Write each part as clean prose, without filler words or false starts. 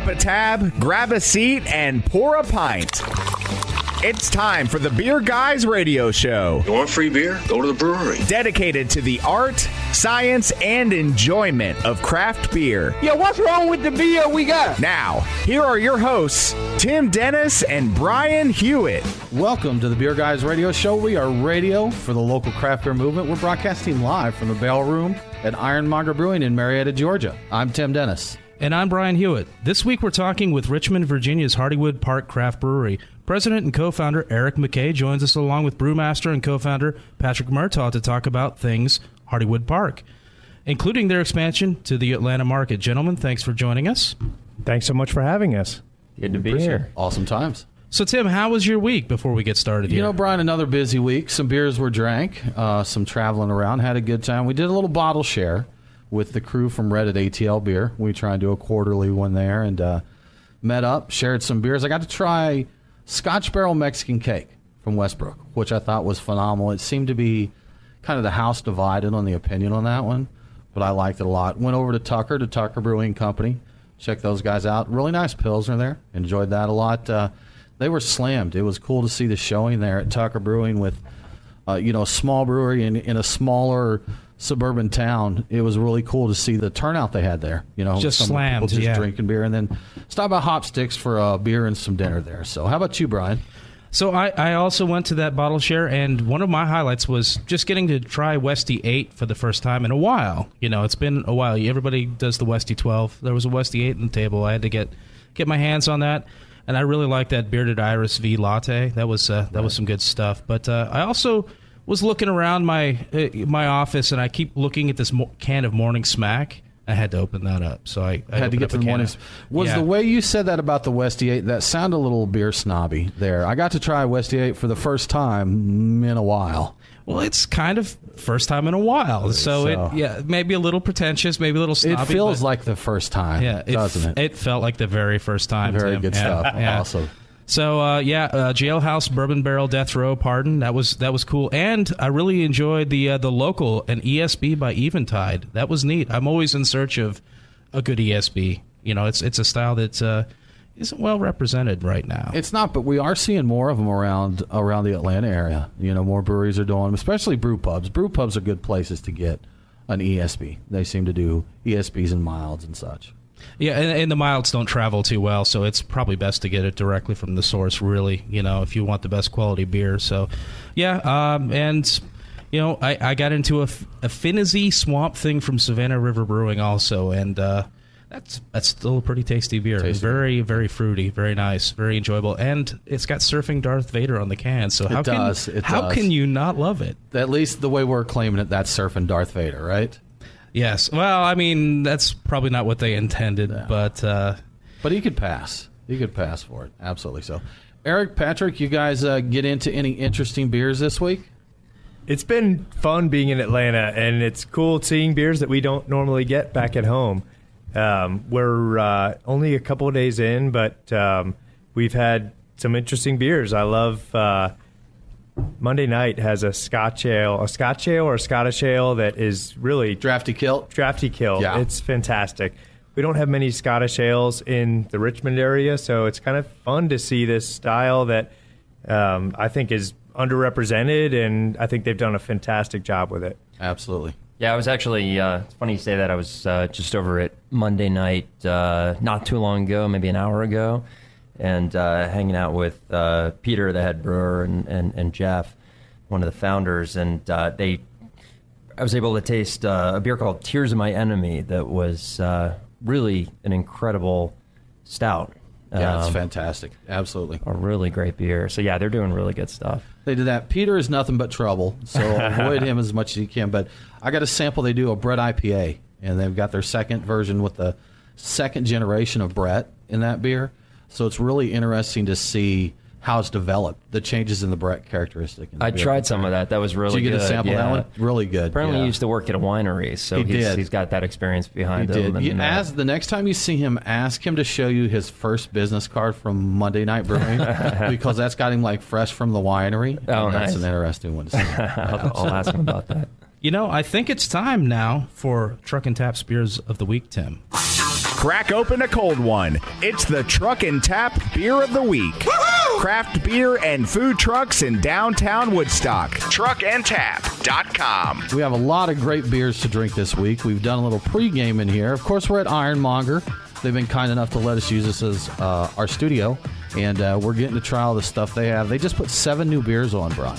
up a tab, grab a seat, and pour a pint. It's time for the Beer Guys Radio Show. You want free beer? Go to the brewery. Dedicated to the art, science, and enjoyment of craft beer. Yo, what's wrong with the beer we got? Now, here are your hosts, Tim Dennis and Brian Hewitt. Welcome to the Beer Guys Radio Show. We are radio for the local craft beer movement. We're broadcasting live from the Bell Room at Ironmonger Brewing in Marietta, Georgia. I'm Tim Dennis. And I'm Brian Hewitt. This week we're talking with Richmond, Virginia's Hardywood Park Craft Brewery. President and co-founder Eric McKay joins us along with brewmaster and co-founder Patrick Murtaugh to talk about things Hardywood Park, including their expansion to the Atlanta market. Gentlemen, thanks for joining us. Thanks so much for having us. Good to be here. Awesome times. So, Tim, how was your week before we get started here? You know, Brian, another busy week. Some beers were drank, some traveling around, had a good time. We did a little bottle share with the crew from Reddit ATL Beer. We try and do a quarterly one there and met up, shared some beers. I got to try Scotch Barrel Mexican Cake from Westbrook, which I thought was phenomenal. It seemed to be kind of the house divided on the opinion on that one, but I liked it a lot. Went over to Tucker Brewing Company. Checked those guys out. Really nice Pilsner there. Enjoyed that a lot. They were slammed. It was cool to see the showing there at Tucker Brewing with, a small brewery in a smaller suburban town. It was really cool to see the turnout they had there. Just some slammed, people just yeah. drinking beer, and then stop by Hopsticks for a beer and some dinner there. So how about you, Brian? So I also went to that bottle share, and one of my highlights was just getting to try Westy 8 for the first time in a while. It's been a while. Everybody does the Westy 12. There was a Westy 8 on the table. I had to get my hands on that, and I really liked that Bearded Iris V latte. That was some good stuff. But I also was looking around my office, and I keep looking at this can of Morning Smack. I had to open that up, so I had to get to the morning. Was the way you said that about the Westy 8, that sounded a little beer snobby there. I got to try Westy 8 for the first time in a while. Well, it's kind of first time in a while, so maybe a little pretentious, maybe a little snobby. It feels like the first time, doesn't it? It felt like the very first time. Very Tim. good stuff. Yeah. Awesome. So, Jailhouse Bourbon Barrel Death Row Pardon. That was cool. And I really enjoyed the local, an ESB by Eventide. That was neat. I'm always in search of a good ESB. It's a style that isn't well represented right now. It's not, but we are seeing more of them around the Atlanta area. More breweries are doing them, especially brew pubs. Brew pubs are good places to get an ESB. They seem to do ESBs and milds and such. Yeah, and the milds don't travel too well, so it's probably best to get it directly from the source, really, if you want the best quality beer. So, I got into a Finizzy Swamp Thing from Savannah River Brewing also, and that's still a pretty tasty beer. Tasty. Very, very fruity, very nice, very enjoyable, and it's got Surfing Darth Vader on the can, so how can you not love it? At least the way we're claiming it, that's Surfing Darth Vader, right? Yes. Well, I mean, that's probably not what they intended, but he could pass. He could pass for it. Absolutely so. Eric, Patrick, you guys get into any interesting beers this week? It's been fun being in Atlanta, and it's cool seeing beers that we don't normally get back at home. We're only a couple of days in, but we've had some interesting beers. I love Monday Night has a Scotch ale or a Scottish ale that is really Drafty Kill. Yeah. It's fantastic. We don't have many Scottish ales in the Richmond area, so it's kind of fun to see this style that I think is underrepresented, and I think they've done a fantastic job with it. Absolutely. Yeah, I was actually, it's funny you say that. I was just over at Monday Night not too long ago, maybe an hour ago, and hanging out with Peter, the head brewer, and Jeff, one of the founders, and I was able to taste a beer called Tears of My Enemy that was really an incredible stout. Yeah, it's fantastic. Absolutely. A really great beer. So, yeah, they're doing really good stuff. They do that. Peter is nothing but trouble, so avoid him as much as you can. But I got a sample. They do a Brett IPA, and they've got their second version with the second generation of Brett in that beer. So it's really interesting to see how it's developed, the changes in the Brett characteristic. I tried some of that. That was really good. Did you get a sample of that one? Really good. Apparently he used to work at a winery, so he's got that experience behind him. The next time you see him, ask him to show you his first business card from Monday Night Brewing, because that's got him like fresh from the winery. Oh, That's nice. an interesting one to see. I'll ask him about that. I think it's time now for Truck and Tap's Beers of the Week, Tim. Crack open a cold one. It's the Truck and Tap Beer of the Week. Craft beer and food trucks in downtown Woodstock. Truckandtap.com. We have a lot of great beers to drink this week. We've done a little pregame in here. Of course, we're at Ironmonger. They've been kind enough to let us use this as our studio, and we're getting to try all the stuff they have. They just put 7 new beers on, Brian.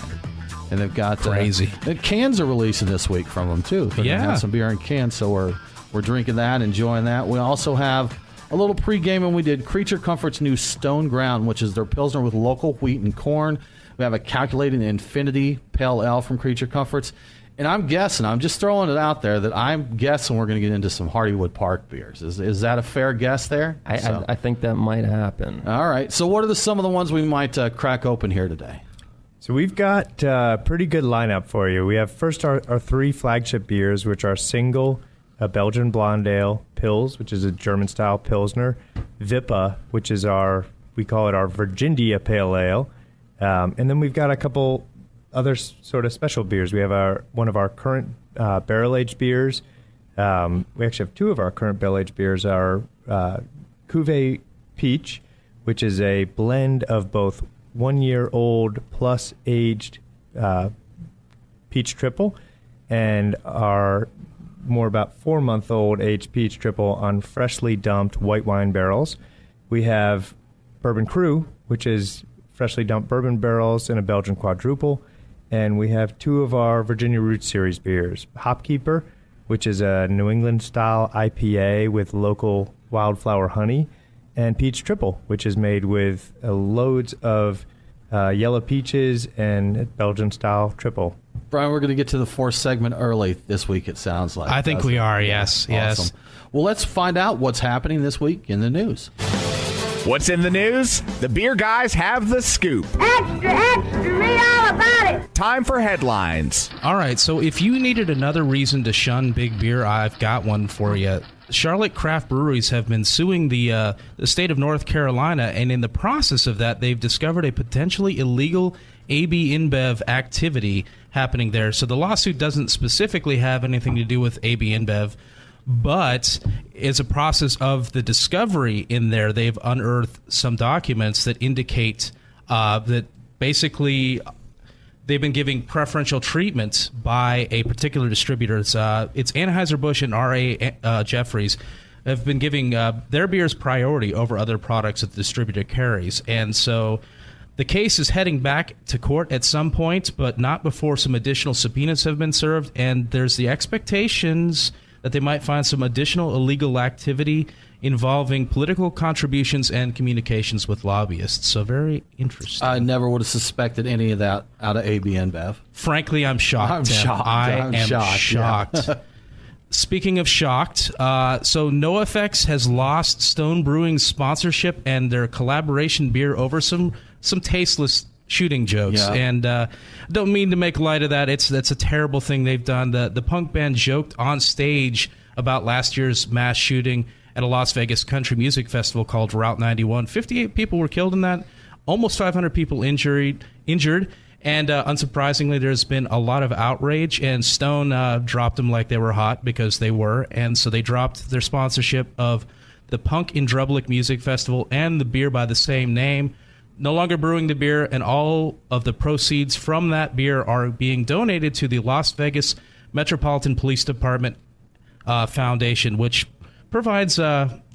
And they've got crazy. The cans are releasing this week from them, too. They're gonna have some beer in cans, so we're drinking that, enjoying that. We also have a little pregame, and we did Creature Comfort's new Stone Ground, which is their Pilsner with local wheat and corn. We have a Calculated Infinity Pale Ale from Creature Comforts. And I'm guessing, I'm just throwing it out there, that I'm guessing we're going to get into some Hardywood Park beers. Is that a fair guess there? I think that might happen. All right. So what are some of the ones we might crack open here today? So we've got a pretty good lineup for you. We have first our 3 flagship beers, which are single, a Belgian Blonde Ale, Pils, which is a German-style Pilsner, Vippa, which is we call it our Virginia Pale Ale, and then we've got a couple other sort of special beers. We have one of our current barrel-aged beers. We actually have 2 of our current barrel-aged beers. Our Cuvée Peach, which is a blend of both 1-year-old plus aged peach triple, and our more about 4-month-old aged peach triple on freshly dumped white wine barrels. We have Bourbon Cru, which is freshly dumped bourbon barrels in a Belgian quadruple. And we have 2 of our Virginia Roots Series beers. Hopkeeper, which is a New England-style IPA with local wildflower honey. And Peach Triple, which is made with loads of yellow peaches and Belgian-style triple. Brian, we're going to get to the 4th segment early this week, it sounds like. I think we are, yes. Awesome. Yes. Well, let's find out what's happening this week in the news. What's in the news? The beer guys have the scoop. Extra, extra, read all about it. Time for headlines. All right, so if you needed another reason to shun big beer, I've got one for you. Charlotte craft breweries have been suing the state of North Carolina, and in the process of that, they've discovered a potentially illegal AB InBev activity happening there. So the lawsuit doesn't specifically have anything to do with AB InBev, but as a process of the discovery in there, they've unearthed some documents that indicate that basically they've been giving preferential treatment by a particular distributor. It's Anheuser-Busch and R.A. Jeffries have been giving their beers priority over other products that the distributor carries. And so the case is heading back to court at some point, but not before some additional subpoenas have been served. And there's the expectations that they might find some additional illegal activity involving political contributions and communications with lobbyists. So very interesting. I never would have suspected any of that out of AB InBev. Frankly, I'm shocked. I'm shocked. I I'm am shocked. shocked. Speaking of shocked, so NoFX has lost Stone Brewing's sponsorship and their collaboration beer over some tasteless shooting jokes. Yeah. And don't mean to make light of that. That's a terrible thing they've done. The punk band joked on stage about last year's mass shooting at a Las Vegas country music festival called Route 91. 58 people were killed in that, almost 500 people injured. And unsurprisingly, there's been a lot of outrage, and Stone dropped them like they were hot, because they were. And so they dropped their sponsorship of the Punk in Drublic Music Festival and the beer by the same name. No longer brewing the beer, and all of the proceeds from that beer are being donated to the Las Vegas Metropolitan Police Department Foundation, which provides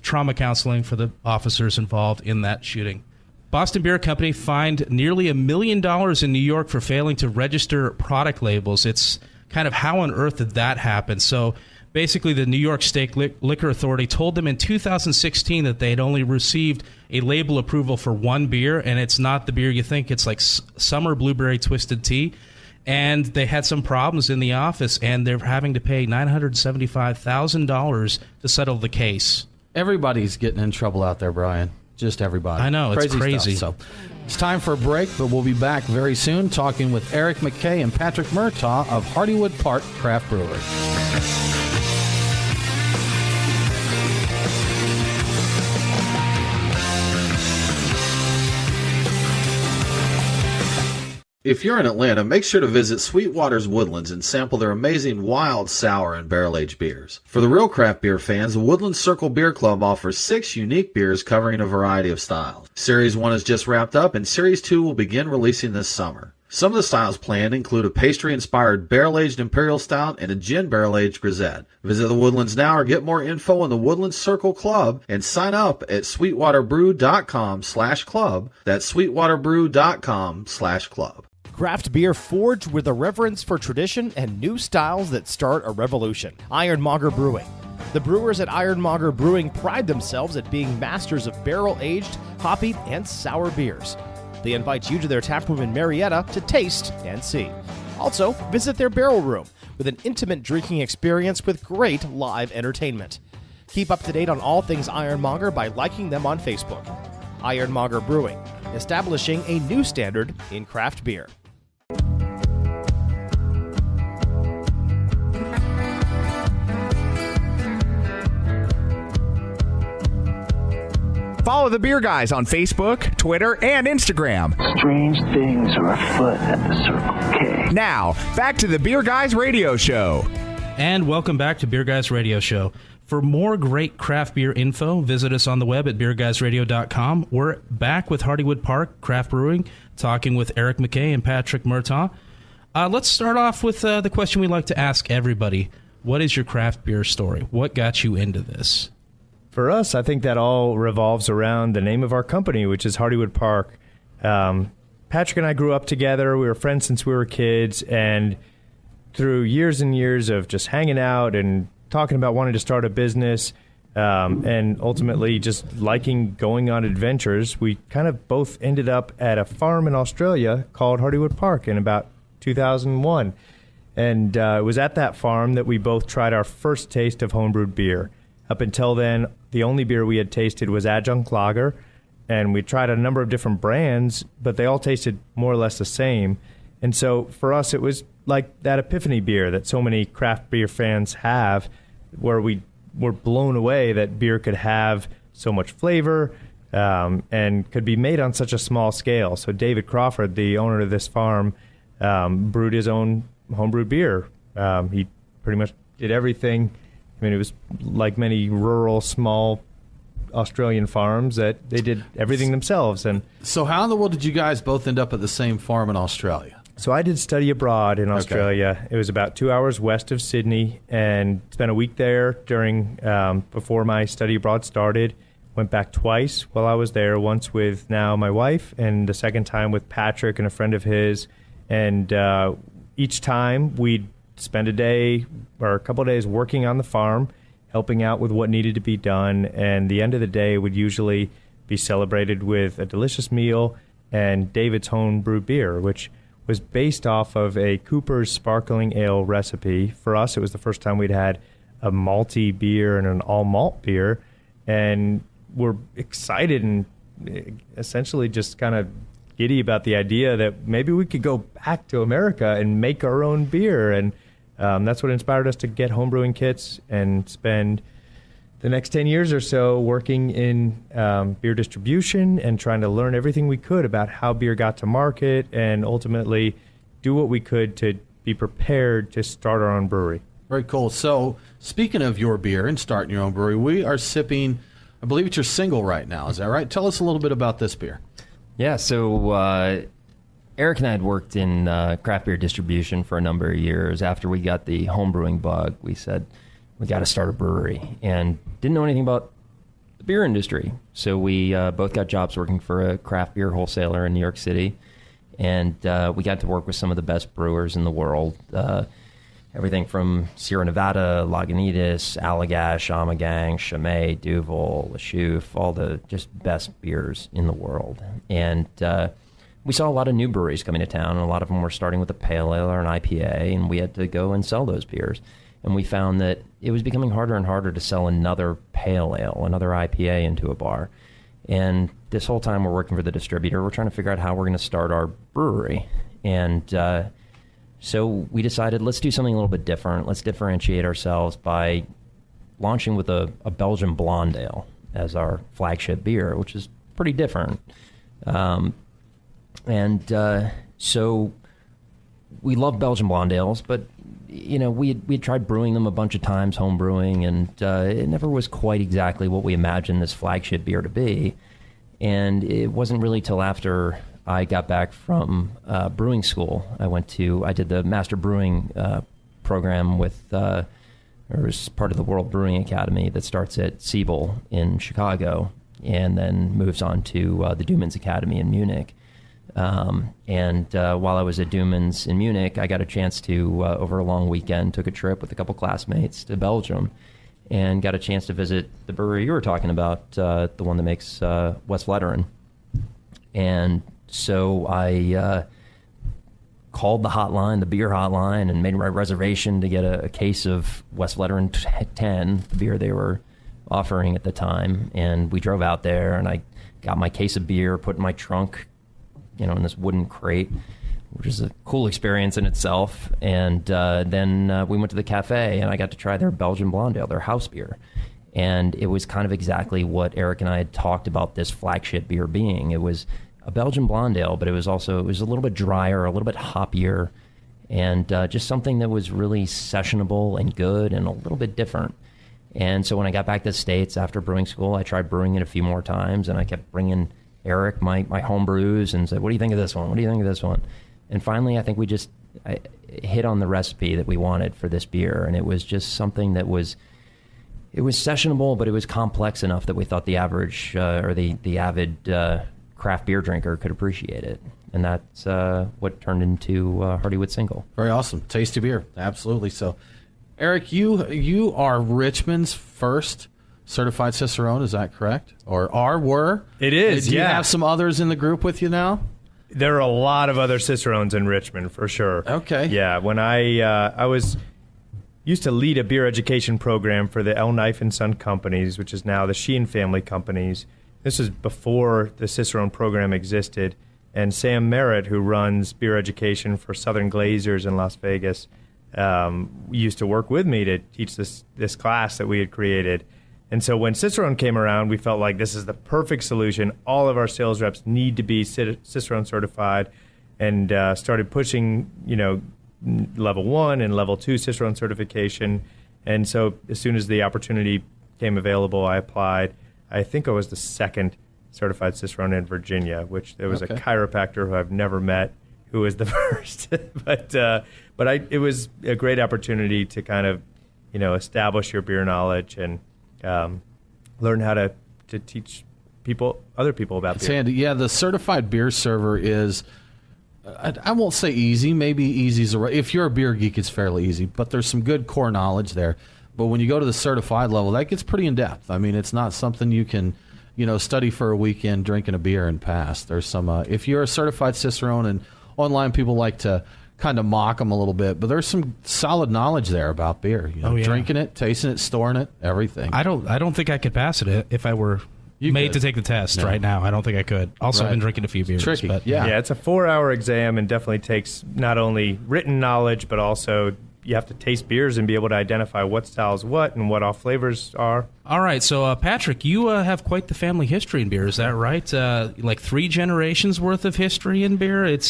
trauma counseling for the officers involved in that shooting. Boston Beer Company fined nearly $1 million in New York for failing to register product labels. It's kind of how on earth did that happen? So basically, the New York State Liquor Authority told them in 2016 that they had only received a label approval for one beer, and it's not the beer you think. It's like Summer Blueberry Twisted Tea. And they had some problems in the office, and they're having to pay $975,000 to settle the case. Everybody's getting in trouble out there, Brian. Just everybody. I know, it's crazy. Stuff. So it's time for a break, but we'll be back very soon talking with Eric McKay and Patrick Murtaugh of Hardywood Park Craft Brewery. If you're in Atlanta, make sure to visit Sweetwater's Woodlands and sample their amazing wild, sour, and barrel-aged beers. For the real craft beer fans, the Woodlands Circle Beer Club offers 6 unique beers covering a variety of styles. Series 1 is just wrapped up, and Series 2 will begin releasing this summer. Some of the styles planned include a pastry-inspired barrel-aged Imperial Stout and a gin barrel-aged Grisette. Visit the Woodlands now or get more info on the Woodlands Circle Club and sign up at sweetwaterbrew.com/club. That's sweetwaterbrew.com/club. Craft beer forged with a reverence for tradition and new styles that start a revolution. Ironmonger Brewing. The brewers at Ironmonger Brewing pride themselves at being masters of barrel-aged, hoppy, and sour beers. They invite you to their taproom in Marietta to taste and see. Also, visit their barrel room with an intimate drinking experience with great live entertainment. Keep up to date on all things Ironmonger by liking them on Facebook. Ironmonger Brewing, establishing a new standard in craft beer. Follow the Beer Guys on Facebook, Twitter, and Instagram. Strange things are afoot at the Circle K. Now, back to the Beer Guys Radio Show. And welcome back to Beer Guys Radio Show. For more great craft beer info, visit us on the web at beerguysradio.com. We're back with Hardywood Park Craft Brewing, talking with Eric McKay and Patrick Murtaugh. Let's start off with the question we like to ask everybody. What is your craft beer story? What got you into this? For us, I think that all revolves around the name of our company, which is Hardywood Park. Patrick and I grew up together. We were friends since we were kids, and through years and years of just hanging out and talking about wanting to start a business, and ultimately just liking going on adventures, we kind of both ended up at a farm in Australia called Hardywood Park in about 2001. And it was at that farm that we both tried our first taste of homebrewed beer. Up until then, the only beer we had tasted was Adjunct Lager, and we tried a number of different brands, but they all tasted more or less the same. And so for us, it was like that epiphany beer that so many craft beer fans have, where we were blown away that beer could have so much flavor and could be made on such a small scale. So David Crawford, the owner of this farm, brewed his own homebrewed beer. He pretty much did everything. I mean, it was like many rural, small Australian farms that they did everything themselves. And so how in the world did you guys both end up at the same farm in Australia? So I did study abroad in Australia. Okay. It was about 2 hours west of Sydney, and spent a week there during before my study abroad started. Went back twice while I was there, once with now my wife, and the second time with Patrick and a friend of his. And each time we'd spend a day or a couple of days working on the farm, helping out with what needed to be done, and the end of the day would usually be celebrated with a delicious meal and David's home brew beer, which was based off of a Cooper's Sparkling Ale recipe. For us, it was the first time we'd had a malty beer and an all-malt beer, and we're excited and essentially just kind of giddy about the idea that maybe we could go back to America and make our own beer. And that's what inspired us to get homebrewing kits and spend the next 10 years or so working in beer distribution and trying to learn everything we could about how beer got to market, and ultimately do what we could to be prepared to start our own brewery. Very cool. So speaking of your beer and starting your own brewery, we are sipping, I believe it's your single right now. Is that right? Tell us a little bit about this beer. Yeah, so Eric and I had worked in craft beer distribution for a number of years. After we got the homebrewing bug, we said, we got to start a brewery, and didn't know anything about the beer industry. So we both got jobs working for a craft beer wholesaler in New York City, and we got to work with some of the best brewers in the world. Everything from Sierra Nevada, Lagunitas, Allagash, Ommegang, Chimay, Duvel, Lachute, all the just best beers in the world. And we saw a lot of new breweries coming to town, and a lot of them were starting with a pale ale or an IPA, and we had to go and sell those beers. And we found that it was becoming harder and harder to sell another pale ale, another IPA into a bar. And this whole time we're working for the distributor, we're trying to figure out how we're going to start our brewery. And so we decided, let's do something a little bit different. Let's differentiate ourselves by launching with a Belgian blonde ale as our flagship beer, which is pretty different. And So we love Belgian blonde ales, but we had tried brewing them a bunch of times, home brewing, and it never was quite exactly what we imagined this flagship beer to be. And it wasn't really till after I got back from brewing school. I did the master brewing program with, or was part of the World Brewing Academy that starts at Siebel in Chicago and then moves on to the Dumans Academy in Munich. And while I was at Dumans in Munich, I got a chance to, over a long weekend, took a trip with a couple classmates to Belgium and got a chance to visit the brewery you were talking about, the one that makes Westvleteren. And so I called the beer hotline, and made my reservation to get a case of Westvleteren 10, the beer they were offering at the time. And we drove out there, and I got my case of beer, put in my trunk, in this wooden crate, which is a cool experience in itself. And then we went to the cafe, and I got to try their Belgian blonde ale, their house beer. And it was kind of exactly what Eric and I had talked about this flagship beer being. It was a Belgian blonde ale, but it was a little bit drier, a little bit hoppier, and just something that was really sessionable and good and a little bit different. And so when I got back to the States after brewing school, I tried brewing it a few more times, and I kept bringing Eric my home brews and said, what do you think of this one? What do you think of this one? And finally, I think we just hit on the recipe that we wanted for this beer, and it was just something that was sessionable, but it was complex enough that we thought the average or the avid craft beer drinker could appreciate it. And that's what turned into Hardywood Single. Very awesome. Tasty beer. Absolutely. So, Eric, you are Richmond's first Certified Cicerone, is that correct? Or were? It is, Do you have some others in the group with you now? There are a lot of other Cicerones in Richmond, for sure. Okay. Yeah, when I used to lead a beer education program for the L. Knife & Son Companies, which is now the Sheehan Family Companies. This is before the Cicerone program existed. And Sam Merritt, who runs beer education for Southern Glazers in Las Vegas, used to work with me to teach this class that we had created. And so when Cicerone came around, we felt like this is the perfect solution. All of our sales reps need to be Cicerone certified, and started pushing, level 1 and level 2 Cicerone certification. And so as soon as the opportunity came available, I applied. I think I was the second certified Cicerone in Virginia, which there was a chiropractor who I've never met who was the first. But it was a great opportunity to kind of, establish your beer knowledge and learn how to teach other people about beer. Sandy, yeah, the certified beer server is, I won't say easy. Maybe easy is if you're a beer geek, it's fairly easy. But there's some good core knowledge there. But when you go to the certified level, that gets pretty in depth. I mean, it's not something you can, study for a weekend drinking a beer and pass. There's some. If you're a certified Cicerone, and online people like to kind of mock them a little bit, but there's some solid knowledge there about beer. Drinking it, tasting it, storing it, everything. I don't think I could pass it if I were made to take the test right now. I don't think I could. Also, I've been drinking a few beers. Tricky, but yeah, it's a 4-hour exam and definitely takes not only written knowledge, but also you have to taste beers and be able to identify what style's what and what all flavors are. All right, so Patrick, you have quite the family history in beer. Is that right? Like 3 generations worth of history in beer. It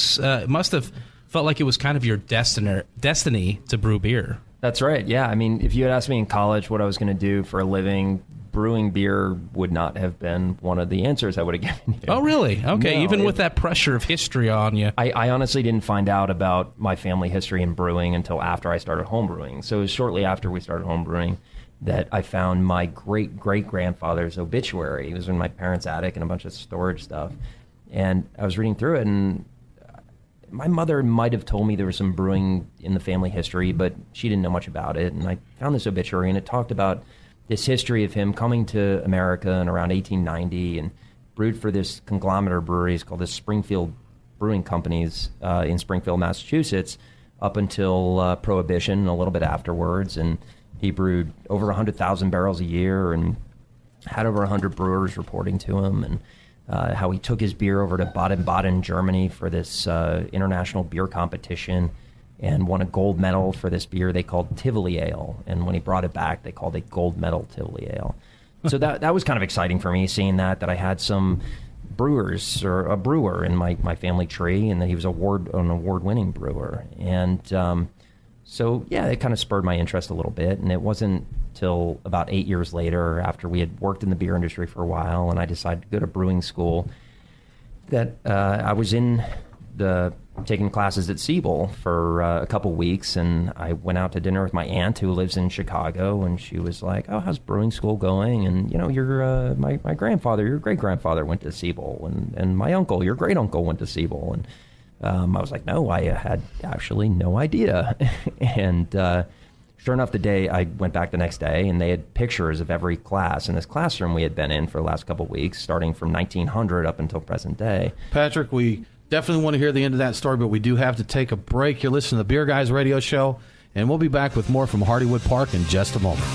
must have felt like it was kind of your destiny to brew beer. That's right. Yeah. I mean, if you had asked me in college what I was going to do for a living, brewing beer would not have been one of the answers I would have given you. Oh, really? Okay. No, Even with that pressure of history on you. I honestly didn't find out about my family history in brewing until after I started homebrewing. So it was shortly after we started homebrewing that I found my great-great-grandfather's obituary. It was in my parents' attic and a bunch of storage stuff. And I was reading through it, and my mother might have told me there was some brewing in the family history, but she didn't know much about it. And I found this obituary, and it talked about this history of him coming to America in around 1890 and brewed for this conglomerate of breweries called the Springfield Brewing Companies in Springfield, Massachusetts, up until Prohibition and a little bit afterwards. And he brewed over 100,000 barrels a year and had over 100 brewers reporting to him, and how he took his beer over to Baden-Baden, Germany for this international beer competition and won a gold medal for this beer they called Tivoli Ale. And when he brought it back, they called it Gold Medal Tivoli Ale. So that was kind of exciting for me, seeing that I had some brewers or a brewer in my family tree, and that he was an award-winning brewer. And so, yeah, it kind of spurred my interest a little bit. And it wasn't till about 8 years later, after we had worked in the beer industry for a while, and I decided to go to brewing school, that I was taking classes at Siebel for a couple weeks, and I went out to dinner with my aunt who lives in Chicago, and she was like, "Oh, how's brewing school going?" And my grandfather, your great grandfather went to Siebel, and my uncle, your great uncle, went to Siebel, and I was like, "No, I had actually no idea." And sure enough, I went back the next day, and they had pictures of every class in this classroom we had been in for the last couple of weeks, starting from 1900 up until present day. Patrick, we definitely want to hear the end of that story, but we do have to take a break. You're listening to the Beer Guys Radio Show, and we'll be back with more from Hardywood Park in just a moment.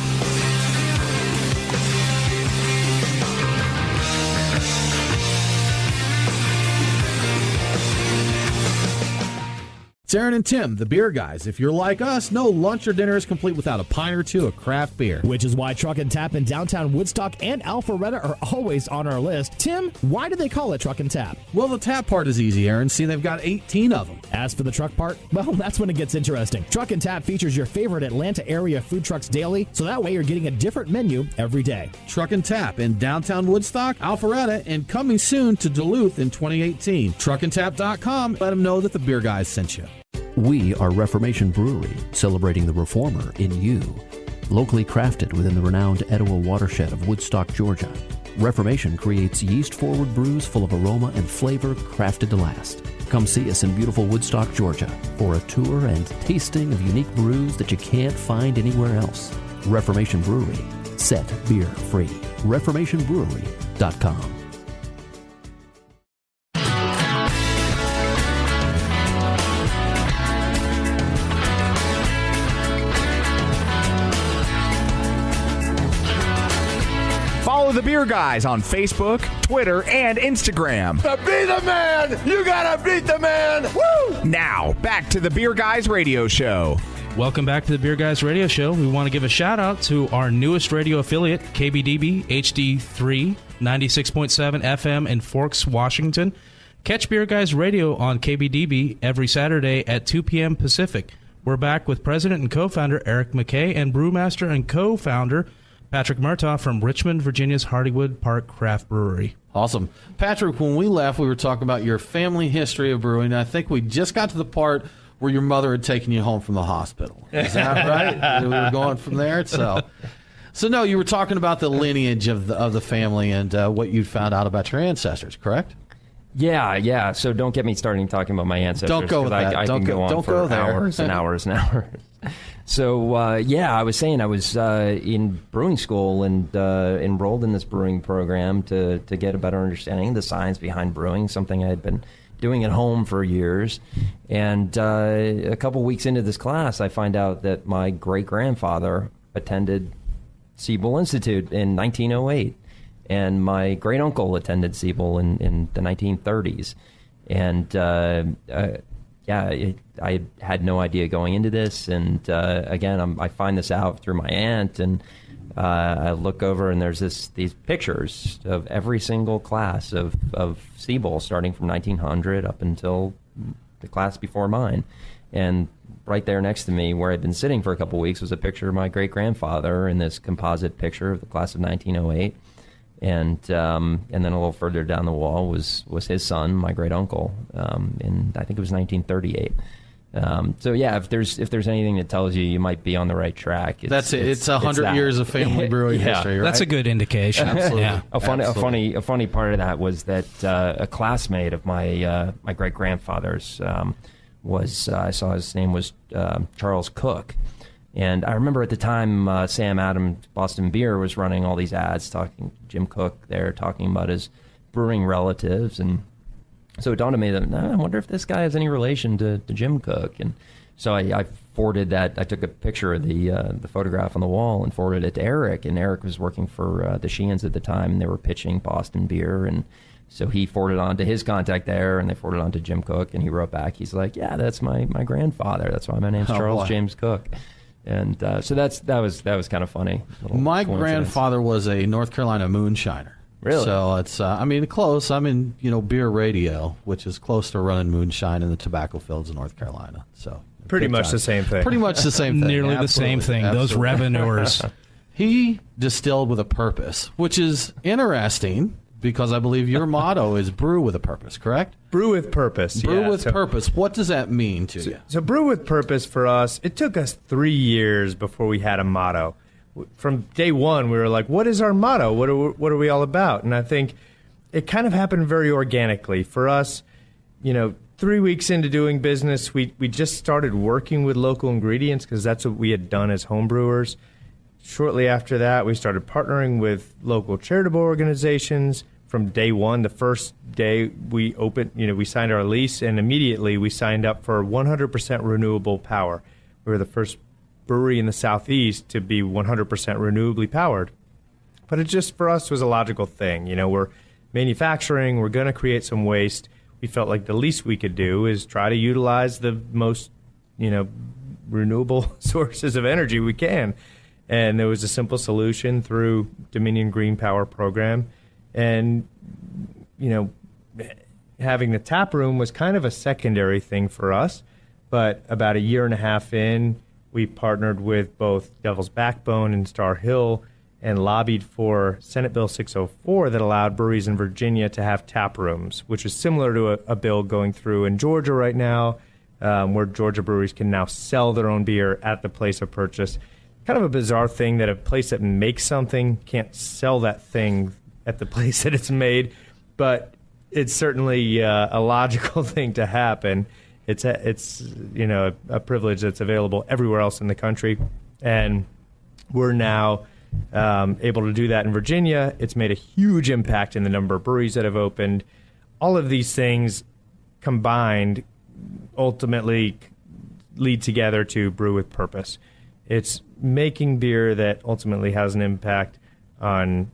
It's Aaron and Tim, the Beer Guys. If you're like us, no lunch or dinner is complete without a pint or two of craft beer. Which is why Truck and Tap in downtown Woodstock and Alpharetta are always on our list. Tim, why do they call it Truck and Tap? Well, the tap part is easy, Aaron. See, they've got 18 of them. As for the truck part, well, that's when it gets interesting. Truck and Tap features your favorite Atlanta area food trucks daily, so that way you're getting a different menu every day. Truck and Tap in downtown Woodstock, Alpharetta, and coming soon to Duluth in 2018. Truckandtap.com. Let them know that the Beer Guys sent you. We are Reformation Brewery, celebrating the reformer in you. Locally crafted within the renowned Etowah watershed of Woodstock, Georgia, Reformation creates yeast-forward brews full of aroma and flavor crafted to last. Come see us in beautiful Woodstock, Georgia, for a tour and tasting of unique brews that you can't find anywhere else. Reformation Brewery, set beer free. ReformationBrewery.com. Follow the Beer Guys on Facebook, Twitter, and Instagram. To be the man, you gotta beat the man. Woo! Now, back to the Beer Guys Radio Show. Welcome back to the Beer Guys Radio Show. We want to give a shout out to our newest radio affiliate, KBDB HD3 96.7 FM in Forks, Washington. Catch Beer Guys Radio on KBDB every Saturday at 2 p.m. Pacific. We're back with President and co-founder Eric McKay and brewmaster and co-founder Patrick Murtaugh from Richmond, Virginia's Hardywood Park Craft Brewery. Awesome. Patrick, when we left, we were talking about your family history of brewing. I think we just got to the part where your mother had taken you home from the hospital. Is that right? We were going from there. So no, you were talking about the lineage of the family and what you found out about your ancestors, correct? Yeah. So don't get me starting talking about my ancestors. Don't go with that. I can go on for hours and hours and hours. So, I was saying I was in brewing school and enrolled in this brewing program to get a better understanding of the science behind brewing, something I had been doing at home for years. And a couple weeks into this class, I find out that my great-grandfather attended Siebel Institute in 1908. And my great-uncle attended Siebel in the 1930s. And I had no idea going into this, and again, I find this out through my aunt, and I look over, and there's these pictures of every single class of Siebel, starting from 1900 up until the class before mine, and right there next to me, where I'd been sitting for a couple weeks, was a picture of my great-grandfather in this composite picture of the class of 1908. And then a little further down the wall was his son, my great uncle, in I think it was 1938. If there's anything that tells you might be on the right track, it's 100 years of family brewing history. Right? That's a good indication. Absolutely. Yeah. A funny part of that was that a classmate of my my great grandfather's was I saw his name was Charles Cook. And I remember at the time, Sam Adams, Boston Beer, was running all these ads Jim Cook there, talking about his brewing relatives. And so it dawned on me that, I wonder if this guy has any relation to Jim Cook. And so I forwarded that. I took a picture of the photograph on the wall and forwarded it to Eric. And Eric was working for the Sheehan's at the time, and they were pitching Boston Beer. And so he forwarded on to his contact there, and they forwarded on to Jim Cook. And he wrote back, he's like, yeah, that's my grandfather. That's why my name's Charles James Cook. And so that was kind of funny. My grandfather was a North Carolina moonshiner. Really? So it's, close. I'm in, beer radio, which is close to running moonshine in the tobacco fields of North Carolina. So Pretty much the same thing. Pretty much the same thing. Nearly the same thing. Those revenuers. He distilled with a purpose, which is interesting because I believe your motto is brew with a purpose, correct? Brew with purpose. Brew with purpose. What does that mean to you? So brew with purpose for us, it took us 3 years before we had a motto. From day one, we were like, what is our motto? What are we all about? And I think it kind of happened very organically. For us, 3 weeks into doing business, we just started working with local ingredients because that's what we had done as homebrewers. Shortly after that, we started partnering with local charitable organizations. From day one, the first day we opened, we signed our lease, and immediately we signed up for 100% renewable power. We were the first brewery in the Southeast to be 100% renewably powered. But it just, for us, was a logical thing. We're manufacturing, we're going to create some waste. We felt like the least we could do is try to utilize the most, renewable sources of energy we can. And there was a simple solution through Dominion Green Power program. And, having the tap room was kind of a secondary thing for us. But about a year and a half in, we partnered with both Devil's Backbone and Star Hill and lobbied for Senate Bill 604 that allowed breweries in Virginia to have tap rooms, which is similar to a bill going through in Georgia right now, where Georgia breweries can now sell their own beer at the place of purchase. Kind of a bizarre thing that a place that makes something can't sell that thing at the place that it's made, but it's certainly a logical thing to happen. It's a privilege that's available everywhere else in the country, and we're now able to do that in Virginia. It's made a huge impact in the number of breweries that have opened. All of these things combined ultimately lead together to Brew with Purpose. It's making beer that ultimately has an impact on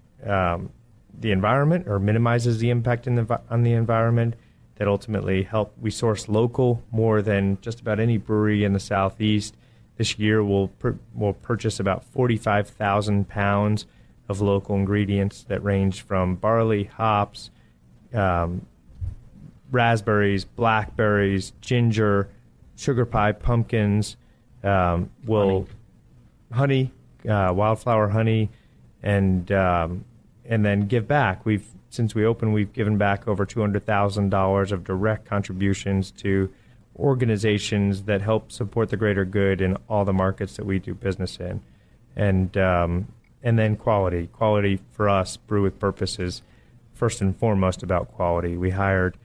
the environment, or minimizes the impact on the environment, that ultimately help. We source local more than just about any brewery in the Southeast. This year we'll purchase about 45,000 pounds of local ingredients that range from barley, hops, raspberries, blackberries, ginger, sugar pie, pumpkins, honey, wildflower honey, and then give back. Since we opened, we've given back over $200,000 of direct contributions to organizations that help support the greater good in all the markets that we do business in. And then quality. Quality for us, Brew with Purpose, is first and foremost about quality. We hired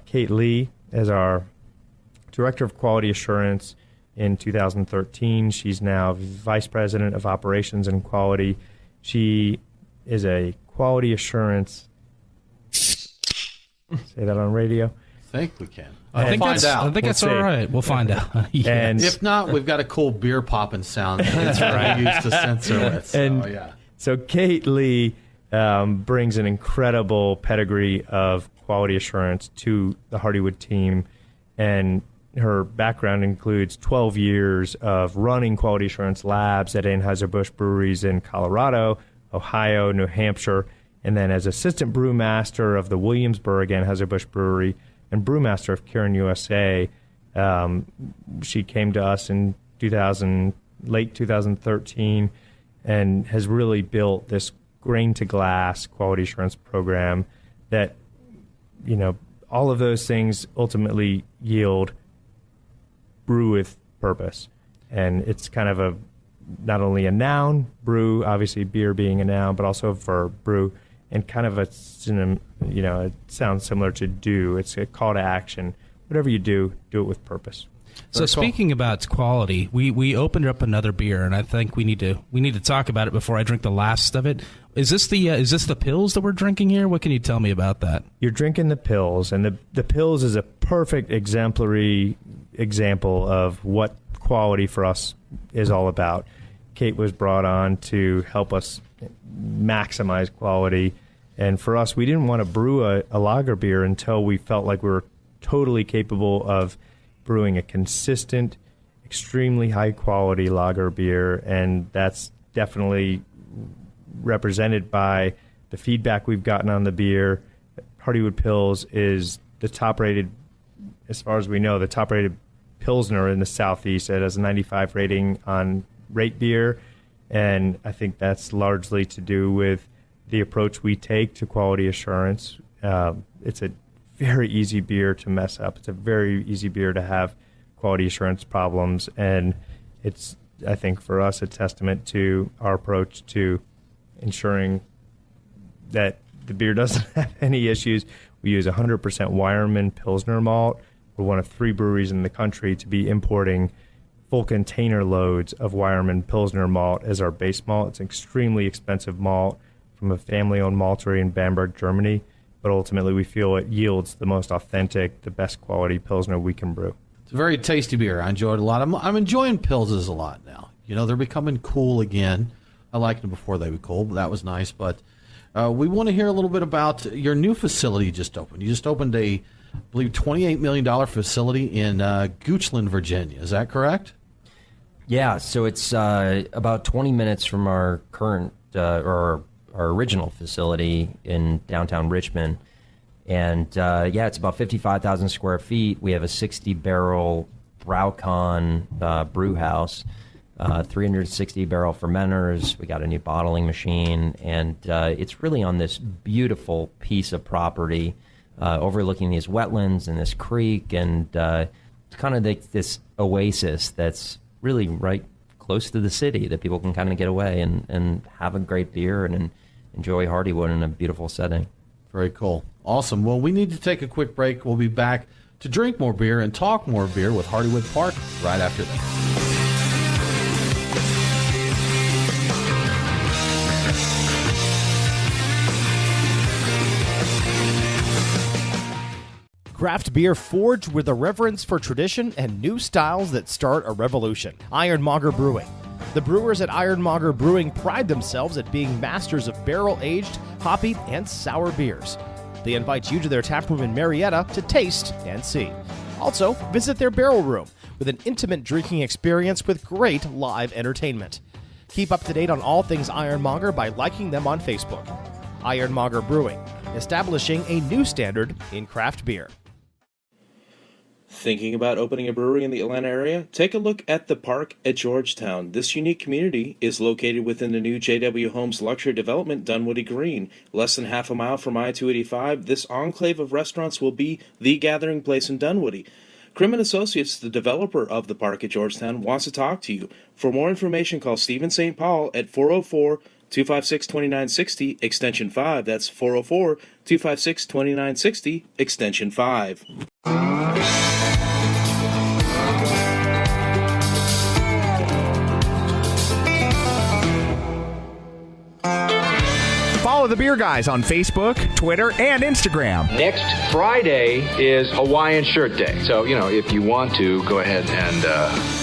Kate Lee as our Director of Quality Assurance in 2013. She's now Vice President of Operations and Quality. She is a quality assurance. Say that on radio? I think we can. I think that's all right. We'll find out. Yeah. And if not, we've got a cool beer popping sound that's right. We used to censor with. So Kate Lee brings an incredible pedigree of quality assurance to the Hardywood team, and her background includes 12 years of running quality assurance labs at Anheuser-Busch breweries in Colorado, Ohio, New Hampshire, and then as assistant brewmaster of the Williamsburg Anheuser-Busch brewery and brewmaster of Kirin USA. She came to us in late 2013 and has really built this grain-to-glass quality assurance program that, all of those things ultimately yield Brew with Purpose. And it's kind of not only a noun, brew, obviously beer being a noun, but also for brew, and kind of it sounds similar to do. It's a call to action. Whatever you do it with purpose. So speaking about quality, we opened up another beer, and I think we need to talk about it before I drink the last of it. Is this the Pils that we're drinking here? What can you tell me about that? You're drinking the Pils, and the Pils is a perfect exemplary example of what quality for us is all about. Kate was brought on to help us maximize quality, and for us, we didn't want to brew a lager beer until we felt like we were totally capable of brewing a consistent, extremely high-quality lager beer, and that's definitely represented by the feedback we've gotten on the beer, Hardywood Pils is the top-rated, as far as we know, the top-rated Pilsner in the Southeast. It has a 95 rating on Rate Beer, and I think that's largely to do with the approach we take to quality assurance. It's a very easy beer to mess up. It's a very easy beer to have quality assurance problems, and it's, I think, for us, a testament to our approach to ensuring that the beer doesn't have any issues. We use 100% Weyermann Pilsner malt. We're one of 3 breweries in the country to be importing full container loads of Weyermann Pilsner malt as our base malt. It's an extremely expensive malt from a family-owned maltery in Bamberg, Germany, but ultimately we feel it yields the most authentic, the best quality Pilsner we can brew. It's a very tasty beer. I enjoyed it a lot. I'm enjoying Pilses a lot now. You know, they're becoming cool again. I liked them before they were cool, but that was nice. But we want to hear a little bit about your new facility you just opened. You just opened a, I believe, $28 million facility in Goochland, Virginia. Is that correct? Yeah, so it's about 20 minutes from our current, or our original facility in downtown Richmond. And yeah, it's about 55,000 square feet. We have a 60-barrel Braucon brew house, 360-barrel fermenters. We got a new bottling machine, and it's really on this beautiful piece of property overlooking these wetlands and this creek, and it's kind of like this oasis that's really right close to the city that people can kind of get away and have a great beer and enjoy Hardywood in a beautiful setting. Very cool. Awesome. Well, we need to take a quick break. We'll be back to drink more beer and talk more beer with Hardywood Park right after this. Craft beer forged with a reverence for tradition and new styles that start a revolution. Ironmonger Brewing. The brewers at Ironmonger Brewing pride themselves at being masters of barrel-aged, hoppy, and sour beers. They invite you to their taproom in Marietta to taste and see. Also, visit their barrel room with an intimate drinking experience with great live entertainment. Keep up to date on all things Ironmonger by liking them on Facebook. Ironmonger Brewing, establishing a new standard in craft beer. Thinking about opening a brewery in the Atlanta area? Take a look at the Park at Georgetown. This unique community is located within the new J.W. Holmes luxury development, Dunwoody Green. Less than half a mile from I-285, this enclave of restaurants will be the gathering place in Dunwoody. Crim & Associates, the developer of the Park at Georgetown, wants to talk to you. For more information, call Stephen St. Paul at 404-256-2960, extension 5. That's 404-256-2960, extension 5. Follow the Beer Guys on Facebook, Twitter, and Instagram. Next Friday is Hawaiian Shirt Day. So, if you want to, go ahead and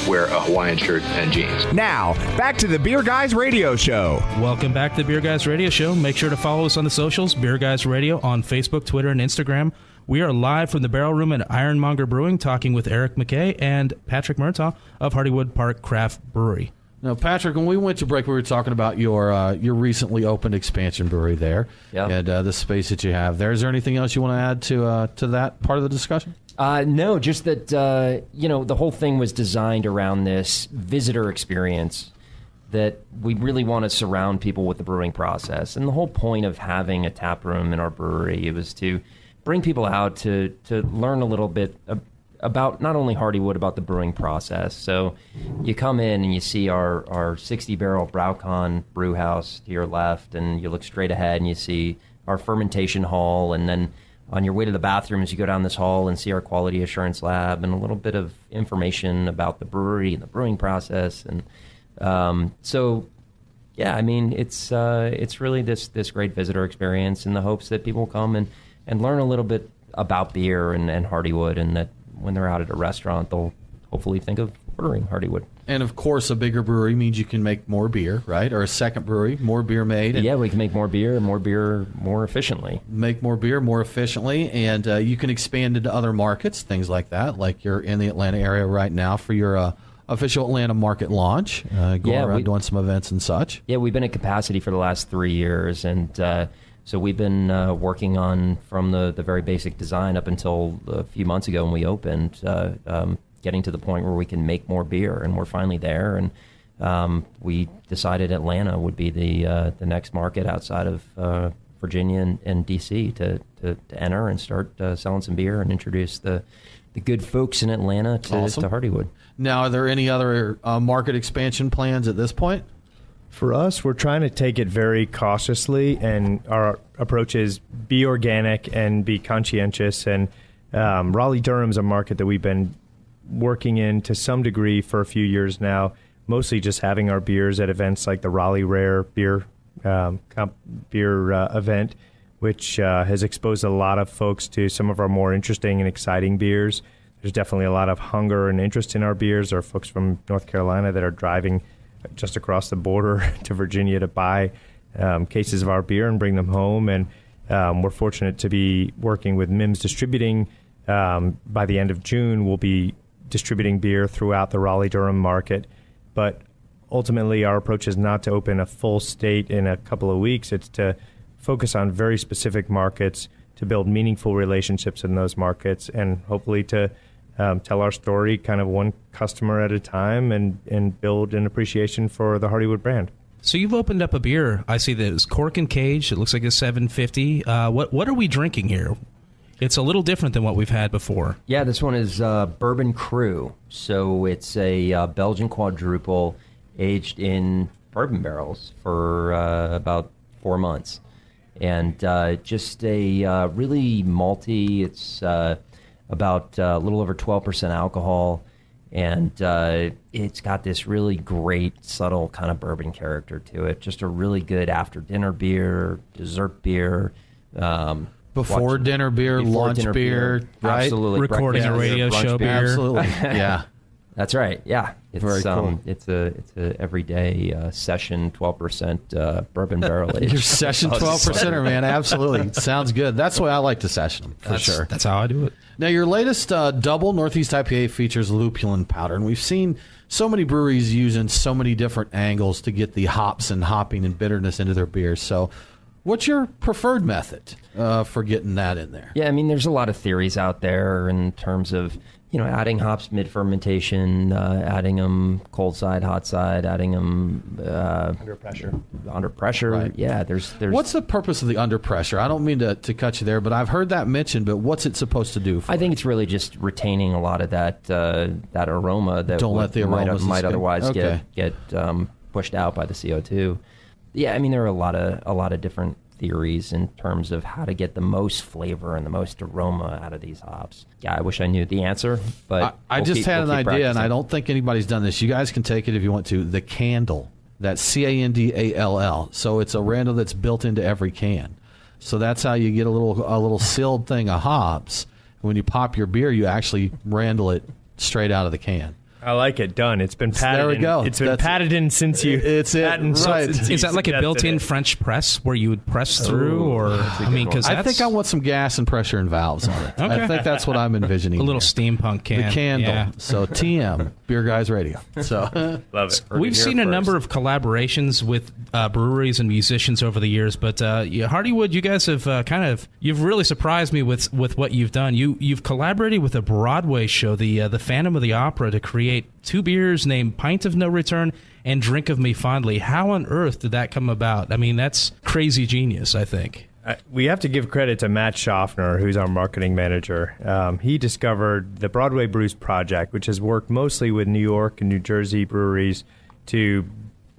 wear a Hawaiian shirt and jeans. Now, back to the Beer Guys Radio Show. Welcome back to the Beer Guys Radio Show. Make sure to follow us on the socials, Beer Guys Radio on Facebook, Twitter, and Instagram. We are live from the Barrel Room at Ironmonger Brewing, talking with Eric McKay and Patrick Murtaugh of Hardywood Park Craft Brewery. Now, Patrick, when we went to break, we were talking about your recently opened expansion brewery there, and the space that you have there. Is there anything else you want to add to that part of the discussion? No, just that the whole thing was designed around this visitor experience that we really want to surround people with the brewing process. And the whole point of having a tap room in our brewery, it was to bring people out to learn a little bit about not only Hardywood, about the brewing process. So you come in and you see our 60-barrel Braucon brew house to your left, and you look straight ahead and you see our fermentation hall, and then on your way to the bathrooms, you go down this hall and see our quality assurance lab and a little bit of information about the brewery and the brewing process. And so, yeah, I mean, it's really this great visitor experience in the hopes that people come and learn a little bit about beer and Hardywood, and that when they're out at a restaurant, they'll hopefully think of ordering Hardywood. And, of course, a bigger brewery means you can make more beer, right? Or a second brewery, more beer made. Yeah, we can make more beer more efficiently. Make more beer more efficiently, and you can expand into other markets, things like that, like you're in the Atlanta area right now for your official Atlanta market launch, going around doing some events and such. Yeah, we've been at capacity for the last 3 years, and So we've been working on from the very basic design up until a few months ago when we opened, getting to the point where we can make more beer, and we're finally there. And we decided Atlanta would be the next market outside of Virginia and DC to enter and start selling some beer and introduce the good folks in Atlanta to Hardywood. Now, are there any other market expansion plans at this point? For us, we're trying to take it very cautiously, and our approach is be organic and be conscientious. And Raleigh-Durham's a market that we've been working in to some degree for a few years now, mostly just having our beers at events like the Raleigh Rare Beer event, which has exposed a lot of folks to some of our more interesting and exciting beers. There's definitely a lot of hunger and interest in our beers. There are folks from North Carolina that are driving just across the border to Virginia to buy cases of our beer and bring them home. And we're fortunate to be working with Mims Distributing. By the end of June, we'll be distributing beer throughout the Raleigh-Durham market. But ultimately, our approach is not to open a full state in a couple of weeks. It's to focus on very specific markets, to build meaningful relationships in those markets, and hopefully to tell our story kind of one customer at a time and build an appreciation for the Hardywood brand. So you've opened up a beer. I see that it's Cork and Cage. It looks like a 750. What are we drinking here? It's a little different than what we've had before. Yeah, this one is Bourbon Cru. So it's a Belgian quadruple aged in bourbon barrels for about 4 months. And just a really malty, it's about a little over 12% alcohol. And it's got this really great, subtle kind of bourbon character to it. Just a really good after-dinner beer, dessert beer. Before dinner beer, lunch beer, right? Absolutely. Recording a radio show beer. Absolutely, yeah. That's right. Yeah, it's very cool. It's a everyday session 12% bourbon barrel aged. Your session 12%er, man. Absolutely, sounds good. That's the way I like to session them for sure. That's how I do it. Now, your latest double Northeast IPA features lupulin powder, and we've seen so many breweries using so many different angles to get the hops and hopping and bitterness into their beers. So, what's your preferred method for getting that in there? Yeah, I mean, there's a lot of theories out there in terms of, adding hops mid-fermentation, adding them cold side, hot side, adding them Under pressure. Under pressure, Right. yeah. There's. What's the purpose of the under pressure? I don't mean to cut you there, but I've heard that mentioned. But what's it supposed to do? I think it's really just retaining a lot of that aroma that Don't let the aromas might escape. otherwise Okay. get pushed out by the CO2. Yeah, I mean, there are a lot of different theories in terms of how to get the most flavor and the most aroma out of these hops. Yeah, I wish I knew the answer, but I just had an idea, practicing. and I don't think anybody's done this. You guys can take it if you want to. The candle, that's Candall. So it's a randle that's built into every can. So that's how you get a little sealed thing of hops. When you pop your beer, you actually randle it straight out of the can. I like it. Done. It's been patented. There we go. It's been patented since you. It's it. Right. Is that like a built-in French press where you would press through, or because I think I want some gas and pressure and valves on it. Okay. I think that's what I'm envisioning. a little here. steampunk can. The candle. Yeah. So TM, Beer Guys Radio. So Love it. We've seen a number of collaborations with breweries and musicians over the years, but Hardywood, you guys have you've really surprised me with what you've done. You've collaborated with a Broadway show, the Phantom of the Opera, to create 2 beers named Pint of No Return and Drink of Me Fondly. How on earth did that come about? I mean, that's crazy genius, I think. We have to give credit to Matt Schaffner, who's our marketing manager. He discovered the Broadway Brews Project, which has worked mostly with New York and New Jersey breweries to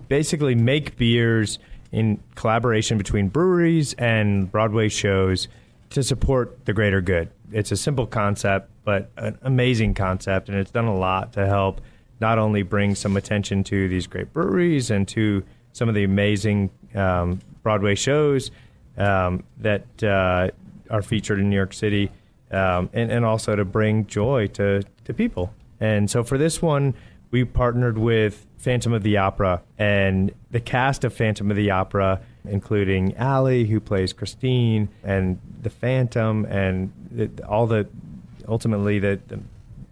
basically make beers in collaboration between breweries and Broadway shows to support the greater good. It's a simple concept, but an amazing concept, and it's done a lot to help not only bring some attention to these great breweries and to some of the amazing Broadway shows that are featured in New York City, and also to bring joy to people. And so for this one, we partnered with Phantom of the Opera, and the cast of Phantom of the Opera, including Allie, who plays Christine, and the Phantom, and ultimately the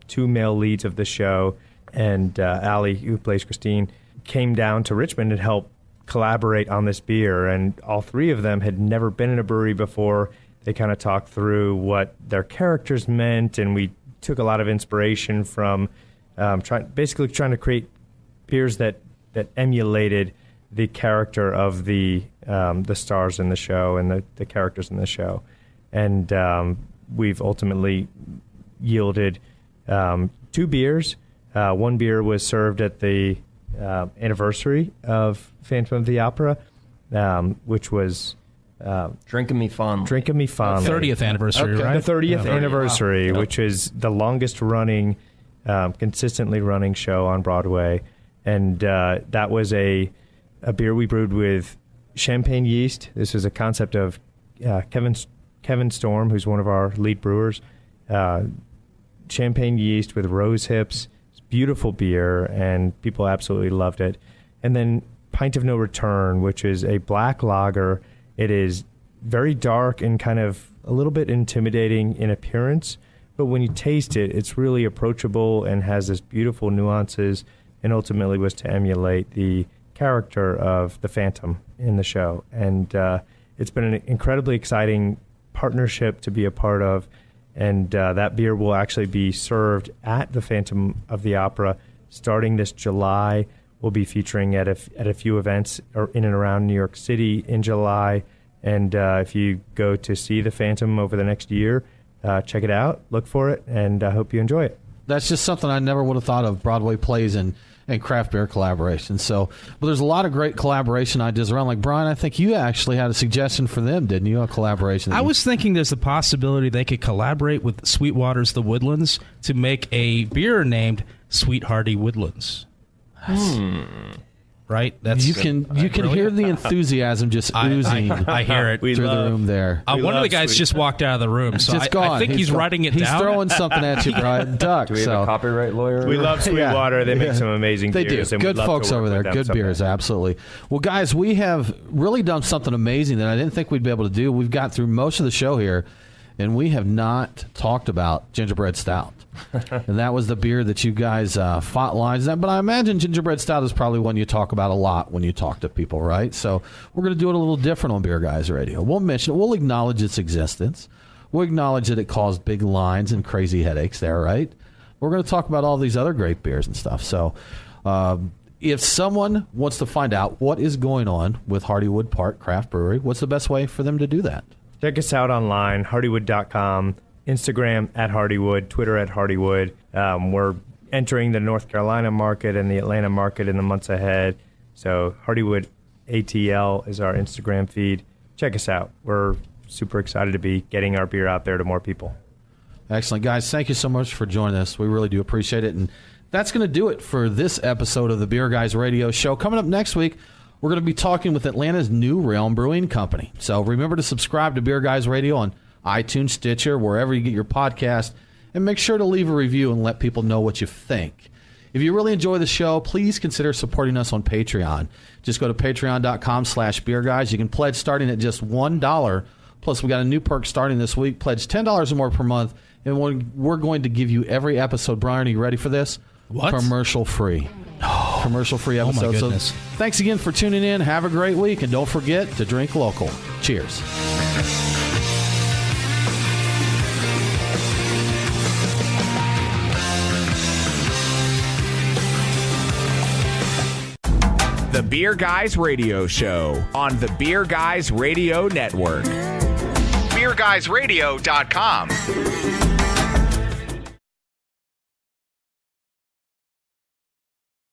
2 male leads of the show, and Allie, who plays Christine, came down to Richmond and helped collaborate on this beer. And all three of them had never been in a brewery before. They kind of talked through what their characters meant, and we took a lot of inspiration from trying to create beers that emulated the character of the stars in the show and the characters in the show. And we've ultimately yielded 2 beers. One beer was served at the anniversary of Phantom of the Opera, which was Drinking Me Fondly. 30th anniversary, okay. right? The 30th anniversary, wow. which is the longest running, consistently running show on Broadway. And that was a beer we brewed with champagne yeast. This was a concept of Kevin Storm, who's one of our lead brewers. Champagne yeast with rose hips. It's beautiful beer, and people absolutely loved it. And then Pint of No Return, which is a black lager. It is very dark and kind of a little bit intimidating in appearance, but when you taste it, it's really approachable and has this beautiful nuances, and ultimately was to emulate the character of the Phantom in the show. And it's been an incredibly exciting partnership to be a part of, and that beer will actually be served at the Phantom of the Opera starting this July. We'll be featuring at a few events in and around New York City in July. And if you go to see the Phantom over the next year, check it out, look for it, and I hope you enjoy it. That's just something I never would have thought of, Broadway plays and craft beer collaboration. So, but there's a lot of great collaboration ideas around. Like, Brian, I think you actually had a suggestion for them, didn't you? A collaboration. I was thinking there's a possibility they could collaborate with Sweetwater's The Woodlands to make a beer named Sweet Hardy Woodlands. Right? You can hear the enthusiasm just oozing. I hear it through the room there. One of the guys just walked out of the room, so I think he's writing it down. He's throwing something at you, Brian. Duck. Do we have a copyright lawyer? We love Sweetwater. They make some amazing they beers. do. And Good we'd love folks to work over there. with them Good someday. beers, absolutely. Well, guys, we have really done something amazing that I didn't think we'd be able to do. We've got through most of the show here, and we have not talked about Gingerbread Stout. And that was the beer that you guys fought lines at. But I imagine Gingerbread Stout is probably one you talk about a lot when you talk to people, right? So we're going to do it a little different on Beer Guys Radio. We'll mention it. We'll acknowledge its existence. We'll acknowledge that it caused big lines and crazy headaches there, right? We're going to talk about all these other great beers and stuff. So if someone wants to find out what is going on with Hardywood Park Craft Brewery, what's the best way for them to do that? Check us out online, hardywood.com. Instagram at Hardywood, Twitter at Hardywood. We're entering the North Carolina market and the Atlanta market in the months ahead. So Hardywood ATL is our Instagram feed. Check us out. We're super excited to be getting our beer out there to more people. Excellent. Guys, thank you so much for joining us. We really do appreciate it. And that's going to do it for this episode of the Beer Guys Radio Show. Coming up next week, we're going to be talking with Atlanta's New Realm Brewing Company. So remember to subscribe to Beer Guys Radio on iTunes, Stitcher, wherever you get your podcast, and make sure to leave a review and let people know what you think. If you really enjoy the show, please consider supporting us on Patreon. Just go to patreon.com/beerguys. You can pledge starting at just $1. Plus, we got a new perk starting this week. Pledge $10 or more per month, and we're going to give you every episode. Brian, are you ready for this? What? Commercial-free. Commercial-free episode. Oh, my goodness. So thanks again for tuning in. Have a great week, and don't forget to drink local. Cheers. The Beer Guys Radio Show on the Beer Guys Radio Network. BeerGuysRadio.com.